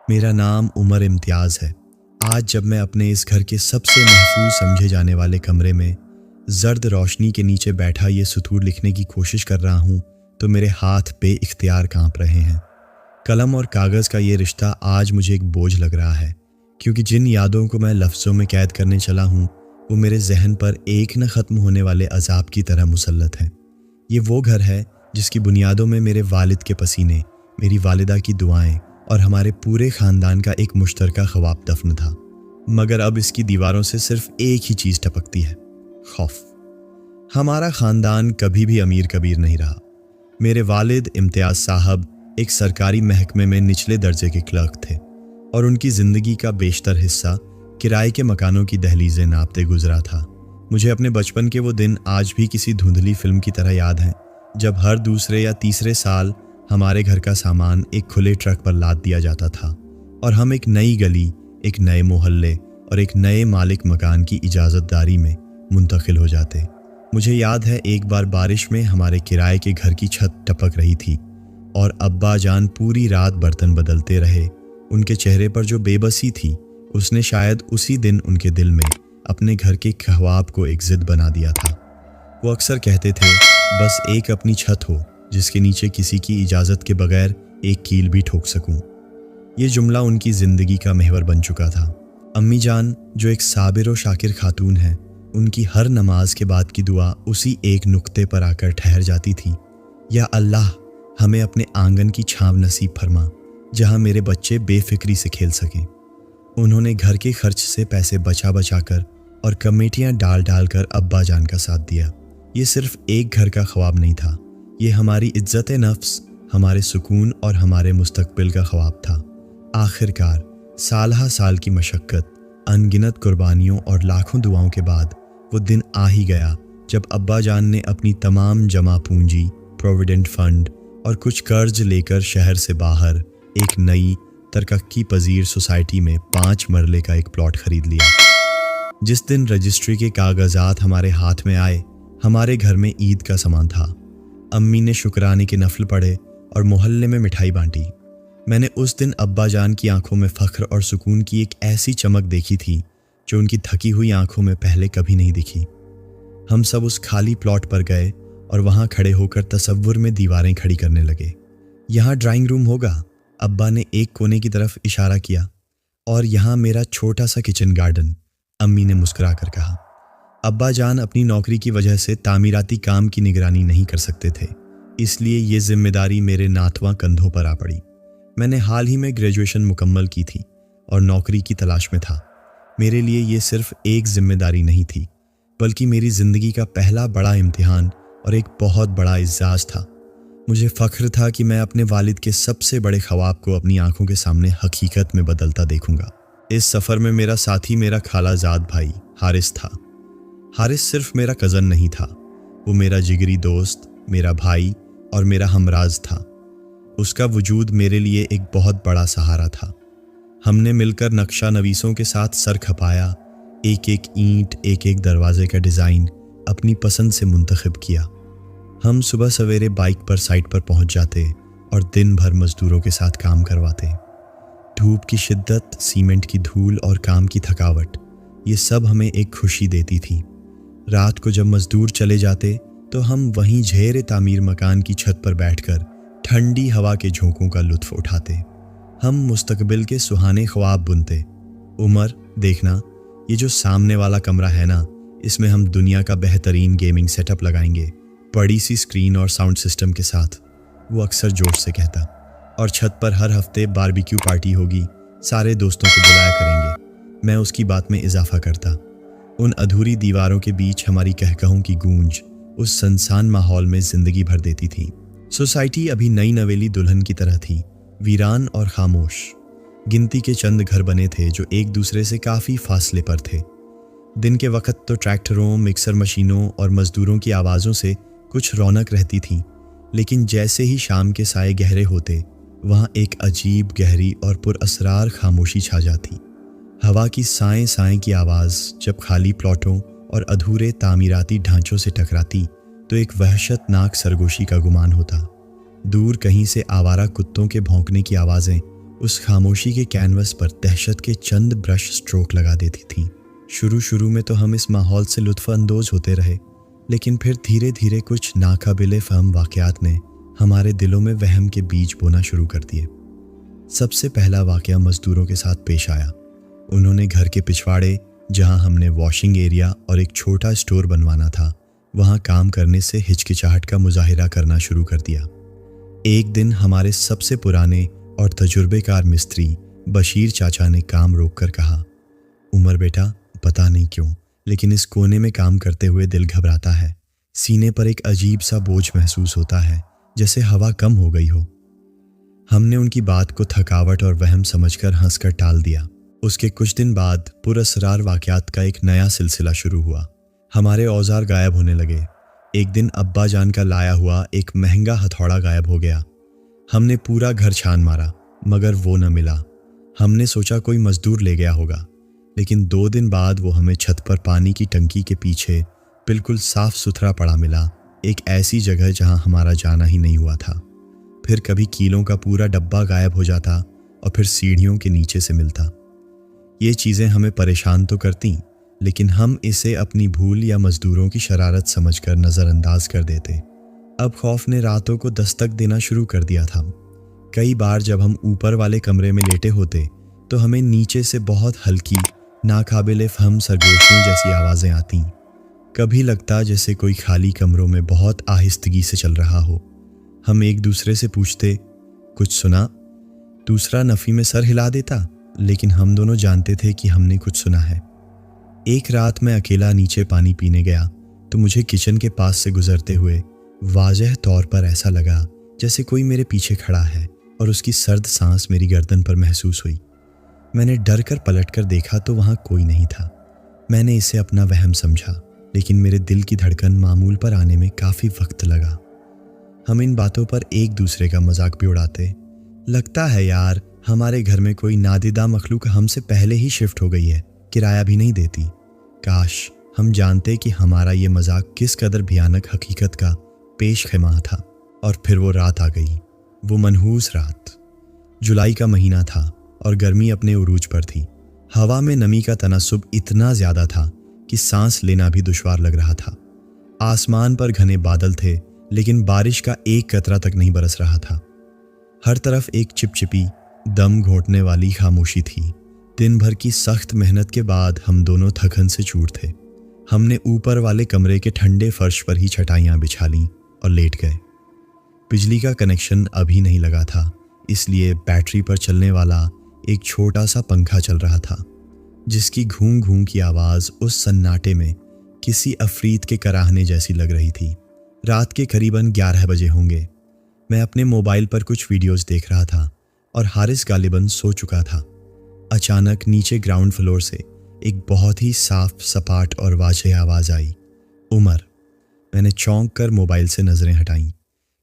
میرا نام عمر امتیاز ہے۔ آج جب میں اپنے اس گھر کے سب سے محفوظ سمجھے جانے والے کمرے میں زرد روشنی کے نیچے بیٹھا یہ سطور لکھنے کی کوشش کر رہا ہوں تو میرے ہاتھ بے اختیار کانپ رہے ہیں۔ قلم اور کاغذ کا یہ رشتہ آج مجھے ایک بوجھ لگ رہا ہے، کیونکہ جن یادوں کو میں لفظوں میں قید کرنے چلا ہوں وہ میرے ذہن پر ایک نہ ختم ہونے والے عذاب کی طرح مسلط ہیں۔ یہ وہ گھر ہے جس کی بنیادوں میں میرے والد کے پسینے، میری والدہ کی دعائیں اور ہمارے پورے خاندان کا ایک مشترکہ خواب دفن تھا، مگر اب اس کی دیواروں سے صرف ایک ہی چیز ٹپکتی ہے: خوف۔ ہمارا خاندان کبھی بھی امیر کبیر نہیں رہا۔ میرے والد امتیاز صاحب ایک سرکاری محکمے میں نچلے درجے کے کلرک تھے اور ان کی زندگی کا بیشتر حصہ کرائے کے مکانوں کی دہلیزیں ناپتے گزرا تھا۔ مجھے اپنے بچپن کے وہ دن آج بھی کسی دھندلی فلم کی طرح یاد ہیں، جب ہر دوسرے یا تیسرے سال ہمارے گھر کا سامان ایک کھلے ٹرک پر لاد دیا جاتا تھا اور ہم ایک نئی گلی، ایک نئے محلے اور ایک نئے مالک مکان کی اجازت داری میں منتقل ہو جاتے۔ مجھے یاد ہے ایک بار بارش میں ہمارے کرائے کے گھر کی چھت ٹپک رہی تھی اور ابا جان پوری رات برتن بدلتے رہے۔ ان کے چہرے پر جو بے بسی تھی، اس نے شاید اسی دن ان کے دل میں اپنے گھر کے خواب کو ایک ضد بنا دیا تھا۔ وہ اکثر کہتے تھے، بس ایک اپنی چھت ہو جس کے نیچے کسی کی اجازت کے بغیر ایک کیل بھی ٹھوک سکوں۔ یہ جملہ ان کی زندگی کا محور بن چکا تھا۔ امی جان جو ایک صابر و شاکر خاتون ہیں، ان کی ہر نماز کے بعد کی دعا اسی ایک نقطے پر آ کر ٹھہر جاتی تھی: یا اللہ، ہمیں اپنے آنگن کی چھاؤں نصیب فرما جہاں میرے بچے بے فکری سے کھیل سکیں۔ انہوں نے گھر کے خرچ سے پیسے بچا بچا کر اور کمیٹیاں ڈال ڈال کر ابا جان کا ساتھ دیا۔ یہ صرف ایک گھر کا خواب نہیں تھا، یہ ہماری عزت نفس، ہمارے سکون اور ہمارے مستقبل کا خواب تھا۔ آخر کار سالہ سال کی مشقت، ان گنت قربانیوں اور لاکھوں دعاؤں کے بعد وہ دن آ ہی گیا جب ابا جان نے اپنی تمام جمع پونجی، پروویڈنٹ فنڈ اور کچھ قرض لے کر شہر سے باہر ایک نئی ترقی پذیر سوسائٹی میں 5 مرلے کا ایک پلاٹ خرید لیا۔ جس دن رجسٹری کے کاغذات ہمارے ہاتھ میں آئے، ہمارے گھر میں عید کا سامان تھا۔ امی نے شکرانے کے نفل پڑھے اور محلے میں مٹھائی بانٹی۔ میں نے اس دن ابا جان کی آنکھوں میں فخر اور سکون کی ایک ایسی چمک دیکھی تھی جو ان کی تھکی ہوئی آنکھوں میں پہلے کبھی نہیں دکھی۔ ہم سب اس خالی پلاٹ پر گئے اور وہاں کھڑے ہو کر تصور میں دیواریں کھڑی کرنے لگے۔ یہاں ڈرائنگ روم ہوگا، ابا نے ایک کونے کی طرف اشارہ کیا، اور یہاں میرا چھوٹا سا کچن گارڈن، امی نے مسکرا کر کہا۔ ابا جان اپنی نوکری کی وجہ سے تعمیراتی کام کی نگرانی نہیں کر سکتے تھے، اس لیے یہ ذمہ داری میرے ناتواں کندھوں پر آ پڑی۔ میں نے حال ہی میں گریجویشن مکمل کی تھی اور نوکری کی تلاش میں تھا۔ میرے لیے یہ صرف ایک ذمہ داری نہیں تھی، بلکہ میری زندگی کا پہلا بڑا امتحان اور ایک بہت بڑا اعزاز تھا۔ مجھے فخر تھا کہ میں اپنے والد کے سب سے بڑے خواب کو اپنی آنکھوں کے سامنے حقیقت میں بدلتا دیکھوں گا۔ اس سفر میں میرا ساتھی میرا خالہ زاد بھائی حارث تھا۔ حارث صرف میرا کزن نہیں تھا، وہ میرا جگری دوست، میرا بھائی اور میرا ہمراز تھا۔ اس کا وجود میرے لیے ایک بہت بڑا سہارا تھا۔ ہم نے مل کر نقشہ نویسوں کے ساتھ سر کھپایا، ایک ایک اینٹ، ایک ایک دروازے کا ڈیزائن اپنی پسند سے منتخب کیا۔ ہم صبح سویرے بائک پر سائٹ پر پہنچ جاتے اور دن بھر مزدوروں کے ساتھ کام کرواتے۔ دھوپ کی شدت، سیمنٹ کی دھول اور کام کی تھکاوٹ، یہ سب ہمیں ایک خوشی دیتی تھی۔ رات کو جب مزدور چلے جاتے تو ہم وہیں زیر تعمیر مکان کی چھت پر بیٹھ کر ٹھنڈی ہوا کے جھونکوں کا لطف اٹھاتے۔ ہم مستقبل کے سہانے خواب بنتے۔ عمر، دیکھنا، یہ جو سامنے والا کمرہ ہے نا، اس میں ہم دنیا کا بہترین گیمنگ سیٹ اپ لگائیں گے، بڑی سی اسکرین اور ساؤنڈ سسٹم کے ساتھ، وہ اکثر جوش سے کہتا۔ اور چھت پر ہر ہفتے باربیکیو پارٹی ہوگی، سارے دوستوں کو بلایا کریں گے، میں اس کی بات میں اضافہ کرتا۔ ان ادھوری دیواروں کے بیچ ہماری کہکہوں کی گونج اس سنسان ماحول میں زندگی بھر دیتی تھی۔ سوسائٹی ابھی نئی نویلی دلہن کی طرح تھی، ویران اور خاموش۔ گنتی کے چند گھر بنے تھے جو ایک دوسرے سے کافی فاصلے پر تھے۔ دن کے وقت تو ٹریکٹروں، مکسر مشینوں اور مزدوروں کی آوازوں سے کچھ رونق رہتی تھی، لیکن جیسے ہی شام کے سائے گہرے ہوتے، وہاں ایک عجیب گہری اور پر اسرار خاموشی چھا جاتی۔ ہوا کی سائیں سائیں کی آواز جب خالی پلاٹوں اور ادھورے تعمیراتی ڈھانچوں سے ٹکراتی تو ایک وحشت ناک سرگوشی کا گمان ہوتا۔ دور کہیں سے آوارہ کتوں کے بھونکنے کی آوازیں उस खामोशी के कैनवस पर दहशत के चंद ब्रश स्ट्रोक लगा देती थीं। शुरू में तो हम इस माहौल से लुत्फ़ अंदोज़ होते रहे, लेकिन फिर धीरे धीरे कुछ नाकाबिले फ़हम वाक़यात ने हमारे दिलों में वहम के बीज बोना शुरू कर दिए। सबसे पहला वाक़या मज़दूरों के साथ पेश आया। उन्होंने घर के पिछवाड़े, जहां हमने वॉशिंग एरिया और एक छोटा स्टोर बनवाना था, वहां काम करने से हिचकिचाहट का मुजाहिरा करना शुरू कर दिया। एक दिन हमारे सबसे पुराने और तजुर्बेकार मिस्त्री बशीर चाचा ने काम रोककर कहा, उमर बेटा, पता नहीं क्यों लेकिन इस कोने में काम करते हुए दिल घबराता है। सीने पर एक अजीब सा बोझ महसूस होता है, जैसे हवा कम हो गई हो। हमने उनकी बात को थकावट और वहम समझकर हंसकर टाल दिया। उसके कुछ दिन बाद पुरअसरार वाक़यात का एक नया सिलसिला शुरू हुआ। हमारे औजार गायब होने लगे। एक दिन अब्बा जान का लाया हुआ एक महंगा हथौड़ा गायब हो गया। हमने पूरा घर छान मारा मगर वो न मिला। हमने सोचा कोई मजदूर ले गया होगा, लेकिन 2 दिन बाद वो हमें छत पर पानी की टंकी के पीछे बिल्कुल साफ सुथरा पड़ा मिला, एक ऐसी जगह जहां हमारा जाना ही नहीं हुआ था। फिर कभी कीलों का पूरा डब्बा गायब हो जाता और फिर सीढ़ियों के नीचे से मिलता। ये चीज़ें हमें परेशान तो करती, लेकिन हम इसे अपनी भूल या मजदूरों की शरारत समझकर नज़रअंदाज कर देते। अब खौफ ने रातों को दस्तक देना शुरू कर दिया था। कई बार जब हम ऊपर वाले कमरे में लेटे होते तो हमें नीचे से बहुत हल्की, नाकाबिले फहम सरगोशियों जैसी आवाज़ें आती। कभी लगता जैसे कोई खाली कमरों में बहुत आहिस्तगी से चल रहा हो। हम एक दूसरे से पूछते, कुछ सुना? दूसरा नफ़ी में सर हिला देता, लेकिन हम दोनों जानते थे कि हमने कुछ सुना है। एक रात मैं अकेला नीचे पानी पीने गया तो मुझे किचन के पास से गुजरते हुए वाज़ह तौर पर ऐसा लगा जैसे कोई मेरे पीछे खड़ा है और उसकी सर्द सांस मेरी गर्दन पर महसूस हुई। मैंने डर कर पलट कर देखा तो वहाँ कोई नहीं था। मैंने इसे अपना वहम समझा, लेकिन मेरे दिल की धड़कन मामूल पर आने में काफ़ी वक्त लगा। हम इन बातों पर एक दूसरे का मजाक भी उड़ाते। लगता है यार, हमारे घर में कोई नादिदा मखलूक हमसे पहले ही शिफ्ट हो गई है, किराया भी नहीं देती। काश हम जानते कि हमारा ये मजाक किस कदर भयानक हकीकत का पेश ख़िमा था। और फिर वो रात आ गई, वो मनहूस रात। जुलाई का महीना था और गर्मी अपने उरूज पर थी। हवा में नमी का तनासुब इतना ज़्यादा था कि सांस लेना भी दुश्वार लग रहा था। आसमान पर घने बादल थे, लेकिन बारिश का एक कतरा तक नहीं बरस रहा था। हर तरफ एक चिपचिपी, दम घोंटने वाली खामोशी थी। दिन भर की सख्त मेहनत के बाद हम दोनों थकन से चूर थे। हमने ऊपर वाले कमरे के ठंडे फर्श पर ही चटाइयाँ बिछा लीं और लेट गए। बिजली का कनेक्शन अभी नहीं लगा था, इसलिए बैटरी पर चलने वाला एक छोटा सा पंखा चल रहा था, जिसकी घूं घूं की आवाज़ उस सन्नाटे में किसी अफरीत के कराहने जैसी लग रही थी। रात के करीबन 11 बजे होंगे। मैं अपने मोबाइल पर कुछ वीडियोस देख रहा था और हारिस गालिबन सो चुका था। अचानक नीचे ग्राउंड फ्लोर से एक बहुत ही साफ, सपाट और वाज़ेह आवाज़ आई, उमर। मैंने चौंक कर मोबाइल से नज़रें हटाईं।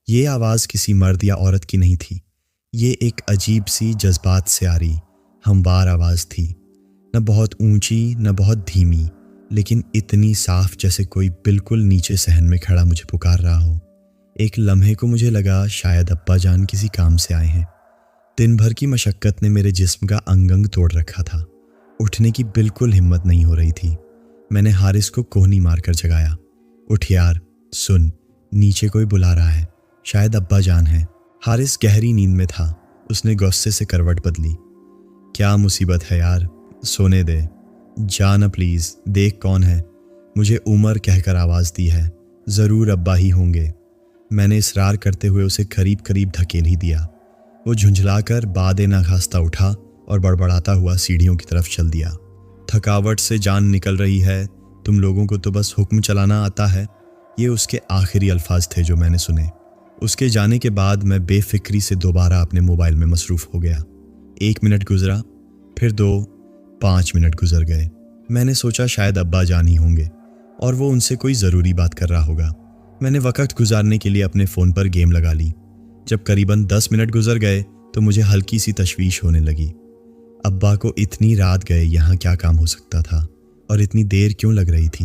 ये आवाज़ किसी मर्द या औरत की नहीं थी। ये एक अजीब सी जज्बात से आ रही हमवार आवाज़ थी, न बहुत ऊंची न बहुत धीमी, लेकिन इतनी साफ जैसे कोई बिल्कुल नीचे सहन में खड़ा मुझे पुकार रहा हो। एक लम्हे को मुझे लगा शायद अब्बा जान किसी काम से आए हैं। दिन भर की मशक्क़त ने मेरे जिस्म का अंग अंग तोड़ रखा था। उठने की बिल्कुल हिम्मत नहीं हो रही थी। मैंने हारिस को कोहनी मारकर जगाया, उठ यार, सुन, नीचे कोई बुला रहा है, शायद अब्बा जान है। हारिस गहरी नींद में था। उसने गुस्से से करवट बदली। क्या मुसीबत है यार, सोने दे, जा ना प्लीज़, देख कौन है। मुझे उमर कहकर आवाज़ दी है, ज़रूर अब्बा ही होंगे। मैंने इसरार करते हुए उसे करीब करीब धकेल ही दिया। वो झुंझलाकर बादे नाखास्ता उठा और बड़बड़ाता हुआ सीढ़ियों की तरफ चल दिया। थकावट से जान निकल रही है, तुम लोगों को तो बस हुक्म चलाना आता है। ये उसके आखिरी अल्फाज थे जो मैंने सुने। उसके जाने के बाद मैं बेफिक्री से दोबारा अपने मोबाइल में मसरूफ़ हो गया। 1 मिनट गुजरा, फिर 2, 5 मिनट गुजर गए। मैंने सोचा शायद अब्बा जान ही होंगे और वो उनसे कोई ज़रूरी बात कर रहा होगा। मैंने वक्त गुजारने के लिए अपने फ़ोन पर गेम लगा ली। जब करीबन 10 मिनट गुजर गए तो मुझे हल्की सी तशवीश होने लगी। अब्बा को इतनी रात गए यहाँ क्या काम हो सकता था और इतनी देर क्यों लग रही थी।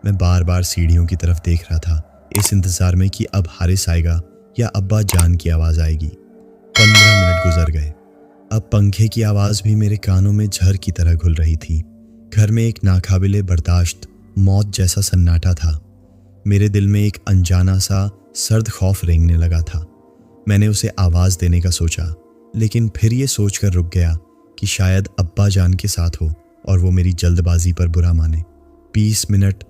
मैं बार बार सीढ़ियों की तरफ देख रहा था, इस इंतज़ार में कि अब हारिस आएगा या अब्बा जान की आवाज़ आएगी। 15 मिनट गुजर गए। अब पंखे की आवाज़ भी मेरे कानों में झर की तरह घुल रही थी। घर में एक नाकाबिले बर्दाश्त मौत जैसा सन्नाटा था। मेरे दिल में एक अनजाना सा सर्द खौफ रेंगने लगा था। मैंने उसे आवाज़ देने का सोचा, लेकिन फिर ये सोचकर रुक गया कि शायद अब्बा जान के साथ हो और वो मेरी जल्दबाजी पर बुरा माने। 20 मिनट,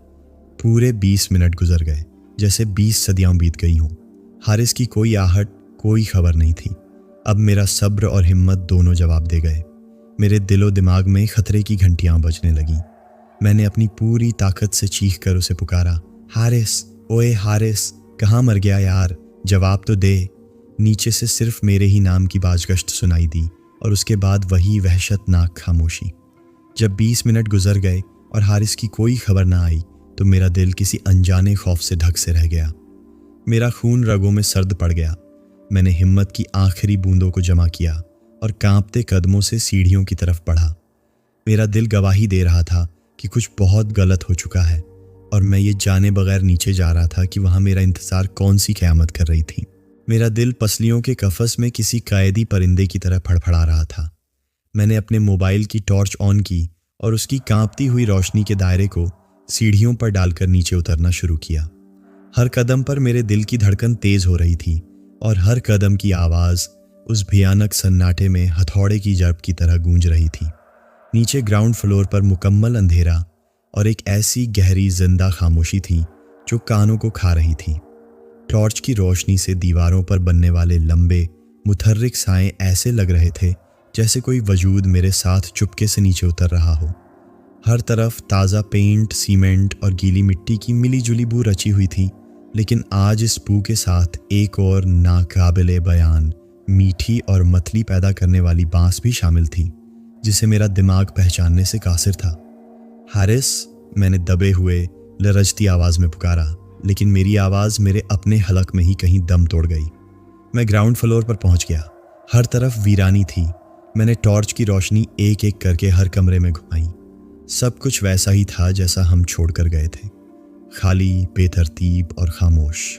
पूरे 20 मिनट गुजर गए, जैसे 20 सदियां बीत गई हों। हारिस की कोई आहट, कोई खबर नहीं थी। अब मेरा सब्र और हिम्मत दोनों जवाब दे गए। मेरे दिलो दिमाग में खतरे की घंटियां बजने लगीं। मैंने अपनी पूरी ताकत से चीख कर उसे पुकारा, हारिस, ओए हारिस, कहाँ मर गया यार, जवाब तो दे। नीचे से सिर्फ मेरे ही नाम की बाजगश्त सुनाई दी और उसके बाद वही वहशतनाक खामोशी। जब 20 मिनट गुजर गए और हारिस की कोई खबर ना आई तो मेरा दिल किसी अनजाने खौफ से ढक से रह गया। मेरा खून रगों में सर्द पड़ गया। मैंने हिम्मत की आखिरी बूंदों को जमा किया और कांपते कदमों से सीढ़ियों की तरफ बढ़ा। मेरा दिल गवाही दे रहा था कि कुछ बहुत गलत हो चुका है और मैं ये जाने बगैर नीचे जा रहा था कि वहाँ मेरा इंतज़ार कौन सी क़यामत कर रही थी। मेरा दिल पसलियों के कफस में किसी कैदी परिंदे की तरह फड़फड़ा रहा था। मैंने अपने मोबाइल की टॉर्च ऑन की और उसकी कांपती हुई रोशनी के दायरे को सीढ़ियों पर डालकर नीचे उतरना शुरू किया। हर कदम पर मेरे दिल की धड़कन तेज हो रही थी और हर कदम की आवाज़ उस भयानक सन्नाटे में हथौड़े की जड़ की तरह गूंज रही थी। नीचे ग्राउंड फ्लोर पर मुकम्मल अंधेरा और एक ऐसी गहरी जिंदा खामोशी थी जो कानों को खा रही थी। टॉर्च की रोशनी से दीवारों पर बनने वाले लंबे मुतहर्रिक साए ऐसे लग रहे थे जैसे कोई वजूद मेरे साथ चुपके से नीचे उतर रहा हो। हर तरफ ताज़ा पेंट, सीमेंट और गीली मिट्टी की मिली जुली बू रची हुई थी, लेकिन आज इस बू के साथ एक और नाकाबिले बयान मीठी और मतली पैदा करने वाली बांस भी शामिल थी, जिसे मेरा दिमाग पहचानने से कासिर था। हारिस, मैंने दबे हुए लरजती आवाज़ में पुकारा, लेकिन मेरी आवाज़ मेरे अपने हलक में ही कहीं दम तोड़ गई। मैं ग्राउंड फ्लोर पर पहुंच गया। हर तरफ वीरानी थी। मैंने टॉर्च की रोशनी एक एक करके हर कमरे में घुमाई। सब कुछ वैसा ही था जैसा हम छोड़कर गए थे, खाली, बेतरतीब और खामोश।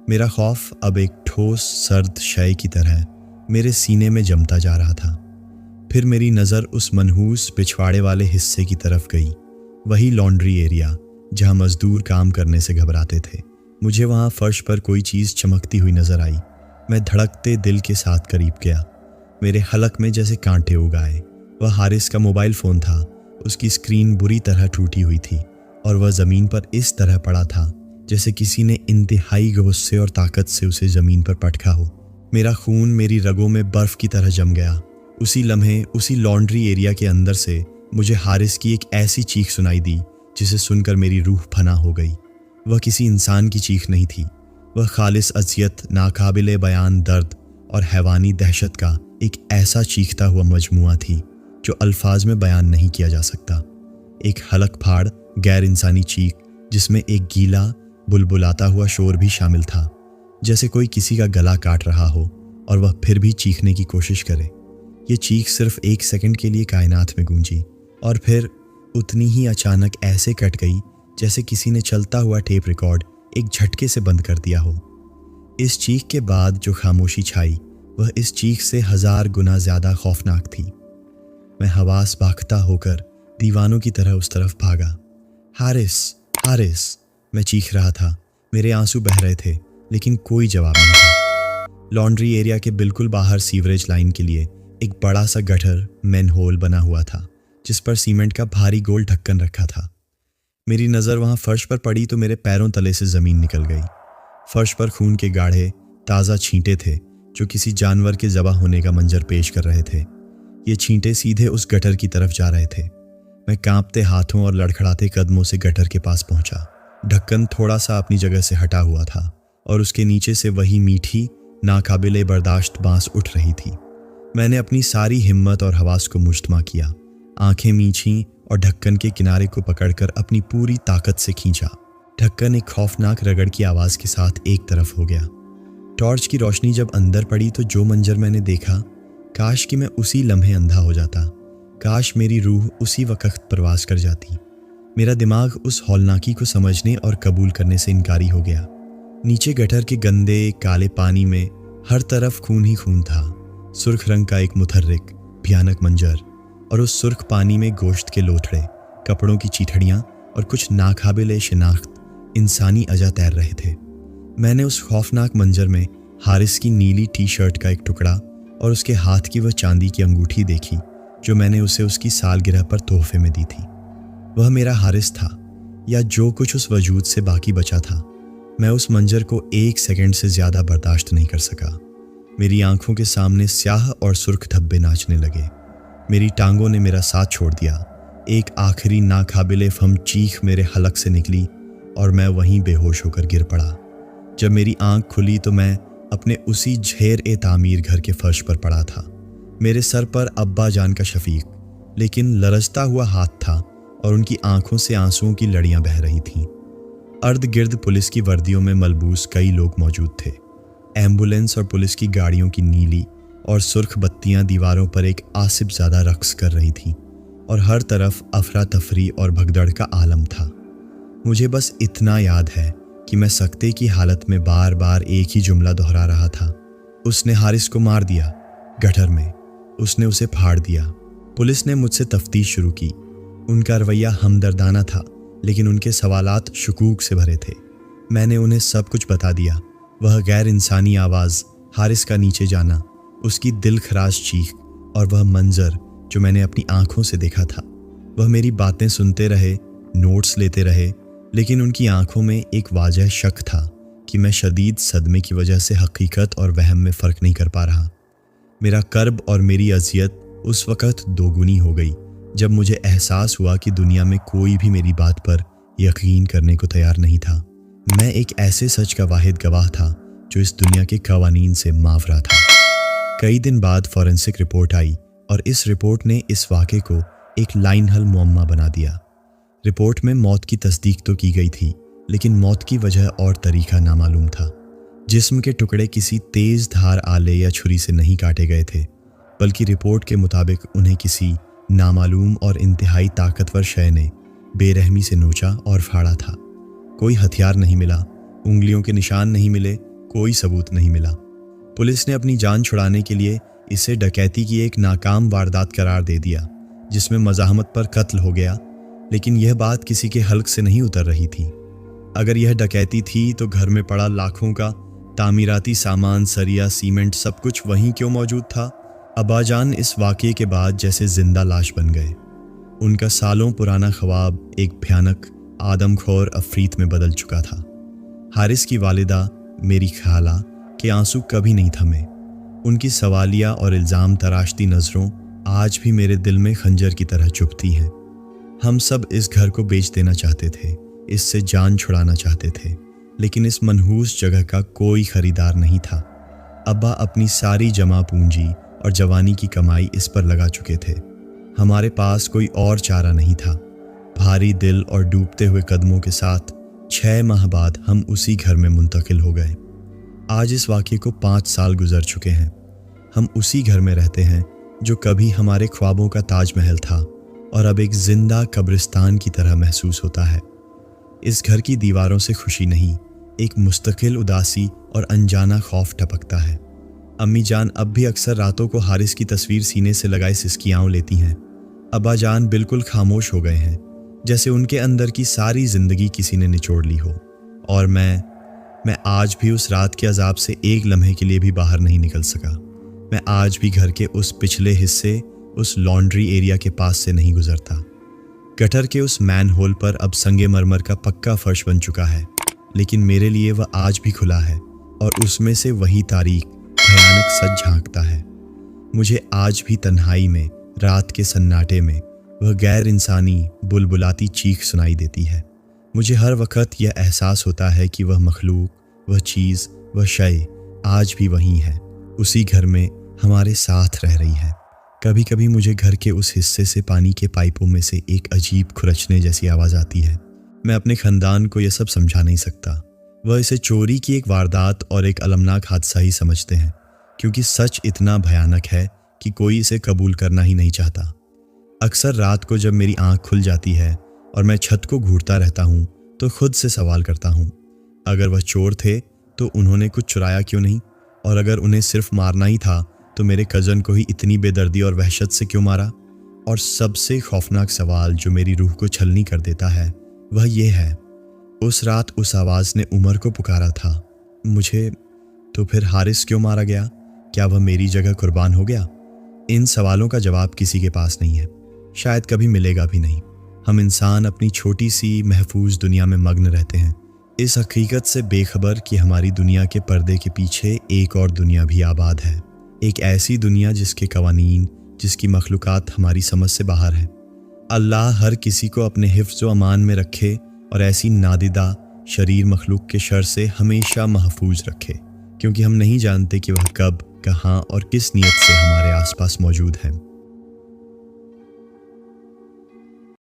मेरा खौफ अब एक ठोस सर्द शय की तरह मेरे सीने में जमता जा रहा था। फिर मेरी नज़र उस मनहूस पिछवाड़े वाले हिस्से की तरफ गई, वही लॉन्ड्री एरिया जहाँ मजदूर काम करने से घबराते थे। मुझे वहाँ फर्श पर कोई चीज़ चमकती हुई नजर आई। मैं धड़कते दिल के साथ करीब गया। मेरे हलक में जैसे कांटे उग आए। वह हारिस का मोबाइल फ़ोन था। उसकी स्क्रीन बुरी तरह टूटी हुई थी और वह ज़मीन पर इस तरह पड़ा था जैसे किसी ने इंतहाई गुस्से और ताकत से उसे ज़मीन पर पटका हो। मेरा खून मेरी रगों में बर्फ़ की तरह जम गया। उसी लम्हे, उसी लॉन्ड्री एरिया के अंदर से मुझे हारिस की एक ऐसी चीख सुनाई दी जिसे सुनकर मेरी रूह फना हो गई। वह किसी इंसान की चीख नहीं थी। वह खालिस अज़ियत, नाकाबिले बयान दर्द और हैवानी दहशत का एक ऐसा चीखता हुआ मजमुआ थी जो अल्फाज में बयान नहीं किया जा सकता। एक हलक फाड़ गैर इंसानी चीख जिसमें एक गीला बुलबुलाता हुआ शोर भी शामिल था, जैसे कोई किसी का गला काट रहा हो और वह फिर भी चीखने की कोशिश करे। ये चीख सिर्फ 1 सेकंड के लिए कायनात में गूंजी और फिर उतनी ही अचानक ऐसे कट गई जैसे किसी ने चलता हुआ टेप रिकॉर्ड एक झटके से बंद कर दिया हो। इस चीख के बाद जो खामोशी छाई वह इस चीख से 1000 गुना ज़्यादा खौफनाक थी। मैं हवास बाख्ता होकर दीवानों की तरह उस तरफ भागा। हारिस, हारिस, मैं चीख रहा था। मेरे आंसू बह रहे थे लेकिन कोई जवाब नहीं था। लॉन्ड्री एरिया के बिल्कुल बाहर सीवरेज लाइन के लिए एक बड़ा सा गटर मैनहोल बना हुआ था जिस पर सीमेंट का भारी गोल ढक्कन रखा था। मेरी नज़र वहाँ फर्श पर पड़ी तो मेरे पैरों तले से ज़मीन निकल गई। फर्श पर खून के गाढ़े ताज़ा छींटे थे जो किसी जानवर के ज़बह होने का मंजर पेश कर रहे थे। ये छींटे सीधे उस गटर की तरफ जा रहे थे। मैं कांपते हाथों और लड़खड़ाते कदमों से गटर के पास पहुंचा। ढक्कन थोड़ा सा अपनी जगह से हटा हुआ था और उसके नीचे से वही मीठी, नाकाबिले बर्दाश्त बांस उठ रही थी। मैंने अपनी सारी हिम्मत और हवास को मुश्तमा किया, आंखें मींची और ढक्कन के किनारे को पकड़कर अपनी पूरी ताकत से खींचा। ढक्कन एक खौफनाक रगड़ की आवाज़ के साथ एक तरफ हो गया। टॉर्च की रोशनी जब अंदर पड़ी तो जो मंजर मैंने देखा, काश कि मैं उसी लम्हे अंधा हो जाता। काश मेरी रूह उसी वक्त परवास कर जाती। मेरा दिमाग उस हौलनाकी को समझने और कबूल करने से इनकारी हो गया। नीचे गटर के गंदे काले पानी में हर तरफ खून ही खून था। सुर्ख रंग का एक मुतहर्रिक भयानक मंजर, और उस सुर्ख पानी में गोश्त के लोथड़े, कपड़ों की चीथड़ियाँ और कुछ नाकाबिले शिनाख्त इंसानी अजा तैर रहे थे। मैंने उस खौफनाक मंजर में हारिस की नीली टी शर्ट का एक टुकड़ा और उसके हाथ की वह चांदी की अंगूठी देखी जो मैंने उसे उसकी सालगिरह पर तोहफे में दी थी। वह मेरा हारिस था, या जो कुछ उस वजूद से बाकी बचा था। मैं उस मंजर को 1 सेकंड से ज़्यादा बर्दाश्त नहीं कर सका। मेरी आंखों के सामने स्याह और सुर्ख धब्बे नाचने लगे। मेरी टांगों ने मेरा साथ छोड़ दिया। एक आखिरी नाकाबिले फहम चीख मेरे हलक से निकली और मैं वहीं बेहोश होकर गिर पड़ा। जब मेरी आंख खुली तो मैं अपने उसी ज़ेर-ए-तामीर घर के फर्श पर पड़ा था। मेरे सर पर अब्बा जान का शफीक लेकिन लरजता हुआ हाथ था और उनकी आंखों से आंसुओं की लड़ियां बह रही थीं। अर्द गिर्द पुलिस की वर्दियों में मलबूस कई लोग मौजूद थे। एम्बुलेंस और पुलिस की गाड़ियों की नीली और सुर्ख बत्तियां दीवारों पर एक आसिफ ज़्यादा रक्स कर रही थीं और हर तरफ अफरा तफरी और भगदड़ का आलम था। मुझे बस इतना याद है कि मैं सकते की हालत में बार बार एक ही जुमला दोहरा रहा था, उसने हारिस को मार दिया, गटर में, उसने उसे फाड़ दिया। पुलिस ने मुझसे तफ्तीश शुरू की। उनका रवैया हमदर्दाना था लेकिन उनके सवालात शुकूक से भरे थे। मैंने उन्हें सब कुछ बता दिया। वह गैर इंसानी आवाज़, हारिस का नीचे जाना, उसकी दिल खराश चीख और वह मंजर जो मैंने अपनी आंखों से देखा था। वह मेरी बातें सुनते रहे, नोट्स लेते रहे, लेकिन उनकी आंखों में एक वाजह शक था कि मैं शदीद सदमे की वजह से हकीकत और वहम में फ़र्क नहीं कर पा रहा। मेरा कर्ब और मेरी अजियत उस वक़्त दोगुनी हो गई जब मुझे एहसास हुआ कि दुनिया में कोई भी मेरी बात पर यकीन करने को तैयार नहीं था। मैं एक ऐसे सच का वाहिद गवाह था जो इस दुनिया के कवानीन से मावरा था। कई दिन बाद फॉरेंसिक रिपोर्ट आई और इस रिपोर्ट ने इस वाक़े को एक लाइन हल मुअम्मा बना दिया। रिपोर्ट में मौत की तस्दीक तो की गई थी लेकिन मौत की वजह और तरीका नामालूम था। जिस्म के टुकड़े किसी तेज़ धार आले या छुरी से नहीं काटे गए थे, बल्कि रिपोर्ट के मुताबिक उन्हें किसी नामालूम और इंतहाई ताकतवर शय ने बेरहमी से नोचा और फाड़ा था। कोई हथियार नहीं मिला, उंगलियों के निशान नहीं मिले, कोई सबूत नहीं मिला। पुलिस ने अपनी जान छुड़ाने के लिए इसे डकैती की एक नाकाम वारदात करार दे दिया जिसमें मज़ाहमत पर कत्ल हो गया, लेकिन यह बात किसी के हल्क से नहीं उतर रही थी। अगर यह डकैती थी तो घर में पड़ा लाखों का तामीराती सामान, सरिया, सीमेंट, सब कुछ वहीं क्यों मौजूद था? अब्बाजान इस वाक़ये के बाद जैसे जिंदा लाश बन गए। उनका सालों पुराना ख्वाब एक भयानक आदमखोर अफरीत में बदल चुका था। हारिस की वालिदा मेरी खाला के आंसू कभी नहीं थमे। उनकी सवालिया और इल्ज़ाम तराशती नज़रों आज भी मेरे दिल में खंजर की तरह चुभती हैं। हम सब इस घर को बेच देना चाहते थे, इससे जान छुड़ाना चाहते थे, लेकिन इस मनहूस जगह का कोई खरीदार नहीं था। अब्बा अपनी सारी जमा पूंजी और जवानी की कमाई इस पर लगा चुके थे। हमारे पास कोई और चारा नहीं था। भारी दिल और डूबते हुए कदमों के साथ 6 माह बाद हम उसी घर में मुंतकिल हो गए। आज इस वाक़ये को 5 साल गुजर चुके हैं। हम उसी घर में रहते हैं जो कभी हमारे ख्वाबों का ताजमहल था और अब एक जिंदा कब्रिस्तान की तरह महसूस होता है। इस घर की दीवारों से खुशी नहीं, एक मुस्तकिल उदासी और अनजाना खौफ टपकता है। अम्मी जान अब भी अक्सर रातों को हारिस की तस्वीर सीने से लगाए सिसकियाँ लेती हैं। अब्बा जान बिल्कुल खामोश हो गए हैं, जैसे उनके अंदर की सारी ज़िंदगी किसी ने निचोड़ ली हो। और मैं आज भी उस रात के अजाब से एक लम्हे के लिए भी बाहर नहीं निकल सका। मैं आज भी घर के उस पिछले हिस्से, उस लॉन्ड्री एरिया के पास से नहीं गुजरता। गटर के उस मैन होल पर अब संगे मरमर का पक्का फर्श बन चुका है, लेकिन मेरे लिए वह आज भी खुला है और उसमें से वही तारीख भयानक सच झांकता है। मुझे आज भी तन्हाई में, रात के सन्नाटे में वह गैर इंसानी बुलबुलाती चीख सुनाई देती है। मुझे हर वक्त यह एहसास होता है कि वह मखलूक, वह चीज़, वह शय आज भी वहीं है, उसी घर में हमारे साथ रह रही है। कभी कभी मुझे घर के उस हिस्से से पानी के पाइपों में से एक अजीब खुरचने जैसी आवाज़ आती है। मैं अपने ख़ानदान को यह सब समझा नहीं सकता। वह इसे चोरी की एक वारदात और एक अलमनाक हादसा ही समझते हैं, क्योंकि सच इतना भयानक है कि कोई इसे कबूल करना ही नहीं चाहता। अक्सर रात को जब मेरी आंख खुल जाती है और मैं छत को घूरता रहता हूँ तो खुद से सवाल करता हूँ, अगर वह चोर थे तो उन्होंने कुछ चुराया क्यों नहीं? और अगर उन्हें सिर्फ मारना ही था तो मेरे कज़न को ही इतनी बेदर्दी और वहशत से क्यों मारा? और सबसे खौफनाक सवाल जो मेरी रूह को छलनी कर देता है वह ये है, उस रात उस आवाज़ ने उमर को पुकारा था, मुझे, तो फिर हारिस क्यों मारा गया? क्या वह मेरी जगह कुर्बान हो गया? इन सवालों का जवाब किसी के पास नहीं है, शायद कभी मिलेगा भी नहीं। हम इंसान अपनी छोटी सी महफूज दुनिया में मग्न रहते हैं, इस हकीकत से बेखबर कि हमारी दुनिया के पर्दे के पीछे एक और दुनिया भी आबाद है, एक ऐसी दुनिया जिसके कवानीन, जिसकी मखलूक़ात हमारी समझ से बाहर है। अल्लाह हर किसी को अपने हिफ्ज़ व अमान में रखे और ऐसी नादिदा शरीर मखलूक के शर से हमेशा महफूज रखे, क्योंकि हम नहीं जानते कि वह कब, कहाँ और किस नीयत से हमारे आसपास मौजूद हैं।